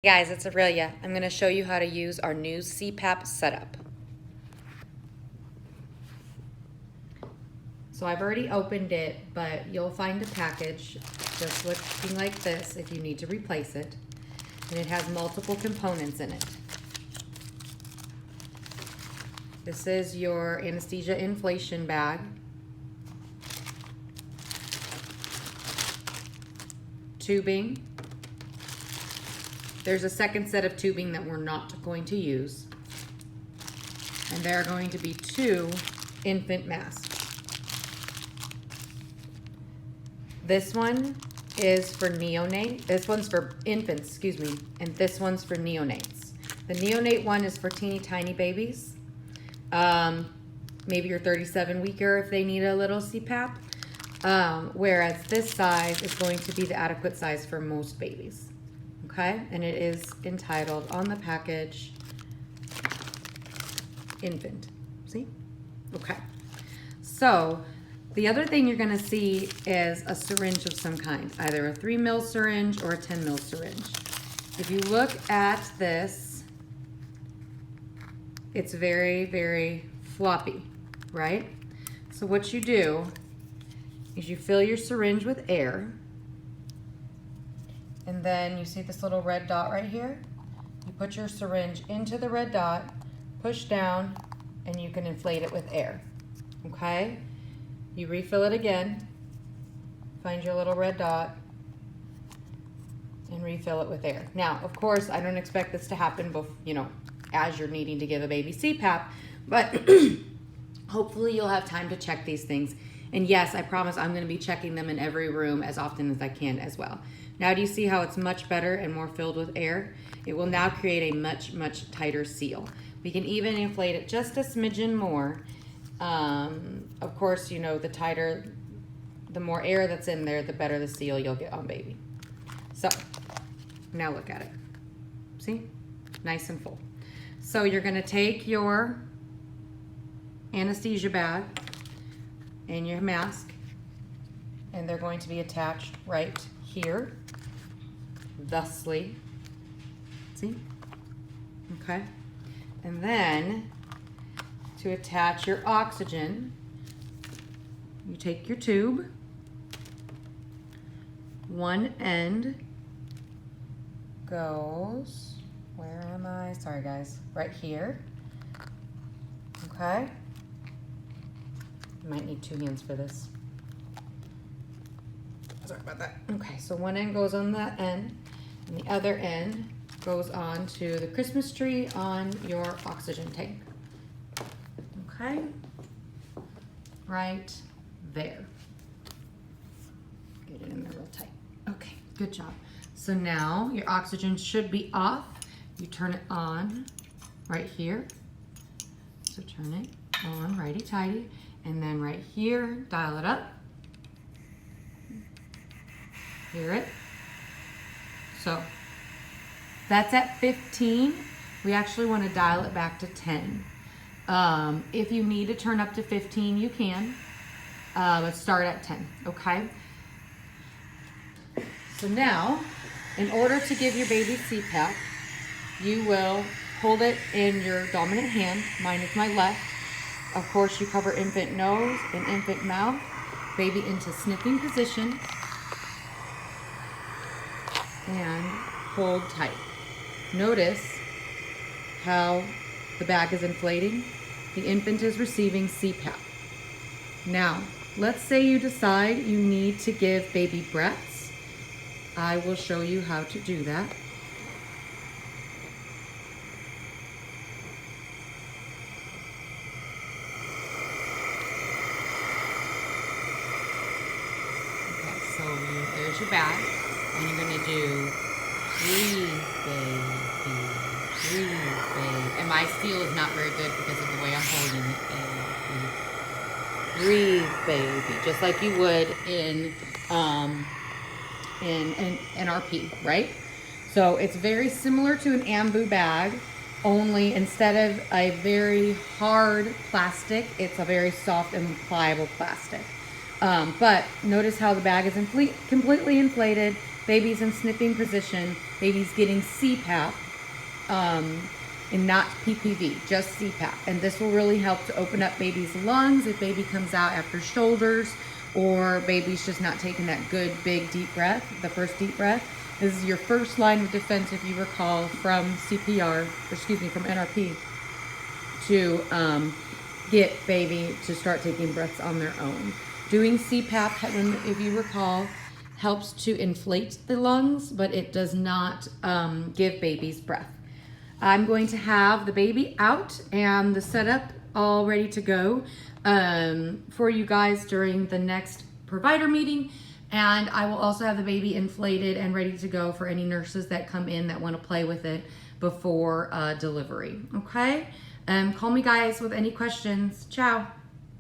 Hey guys, it's Aurelia. I'm going to show you how to use our new CPAP setup. So I've already opened it, but you'll find a package just looking like this if you need to replace it. And it has multiple components in it. This is your anesthesia inflation bag. Tubing. There's a second set of tubing that we're not going to use. And there are going to be 2 infant masks. This one is for neonate. This one's for infants, excuse me. And this one's for neonates. The neonate one is for teeny tiny babies. Maybe your 37-weeker if they need a little CPAP. Whereas this size is going to be the adequate size for most babies. Okay, and it is entitled on the package, infant. See? Okay. So the other thing you're going to see is a syringe of some kind, either a 3 ml syringe or a 10 ml syringe. If you look at this, it's very, very floppy, right? So what you do is you fill your syringe with air. And then you see this little red dot right here? You put your syringe into the red dot, push down, and you can inflate it with air, okay? You refill it again, find your little red dot, and refill it with air. Now, of course, I don't expect this to happen, as you're needing to give a baby CPAP, but hopefully you'll have time to check these things. And yes, I promise I'm gonna be checking them in every room as often as I can as well. Now do you see how it's much better and more filled with air? It will now create a much, much tighter seal. We can even inflate it just a smidgen more. Of course, the more air that's in there, the better the seal you'll get on baby. So, now look at it. See? Nice and full. So you're gonna take your anesthesia bag and your mask, and they're going to be attached right here, thusly. See? Okay. And then to attach your oxygen, you take your tube. One end goes, where am I? Sorry guys, right here. Okay. You might need 2 hands for this. Sorry about that. Okay, so one end goes on that end, and the other end goes on to the Christmas tree on your oxygen tank. Okay, right there. Get it in there real tight. Okay, good job. So now your oxygen should be off. You turn it on right here. So turn it on righty-tighty, and then right here, dial it up. Hear it? So that's at 15. We actually want to dial it back to 10. If you need to turn up to 15, you can. Let's start at 10, okay? So now, in order to give your baby CPAP, you will hold it in your dominant hand. Mine is my left. Of course, you cover infant nose and infant mouth, baby into sniffing position, and hold tight. Notice how the bag is inflating. The infant is receiving CPAP. Now, let's say you decide you need to give baby breaths. I will show you how to do that. Okay, so there's your bag. And you're gonna do breathe, baby, breathe, baby. And my seal is not very good because of the way I'm holding it. Breathe, baby, just like you would in NRP, right? So it's very similar to an ambu bag, only instead of a very hard plastic, it's a very soft and pliable plastic. But notice how the bag is completely inflated. baby's in snipping position, baby's getting CPAP, and not PPV, just CPAP. And this will really help to open up baby's lungs if baby comes out after shoulders, or baby's just not taking that good, big, deep breath, the first deep breath. This is your first line of defense, if you recall, from CPR, from NRP, to get baby to start taking breaths on their own. Doing CPAP, if you recall, helps to inflate the lungs, but it does not give babies breath. I'm going to have the baby out and the setup all ready to go for you guys during the next provider meeting. And I will also have the baby inflated and ready to go for any nurses that come in that want to play with it before delivery. Okay? Call me, guys, with any questions. Ciao.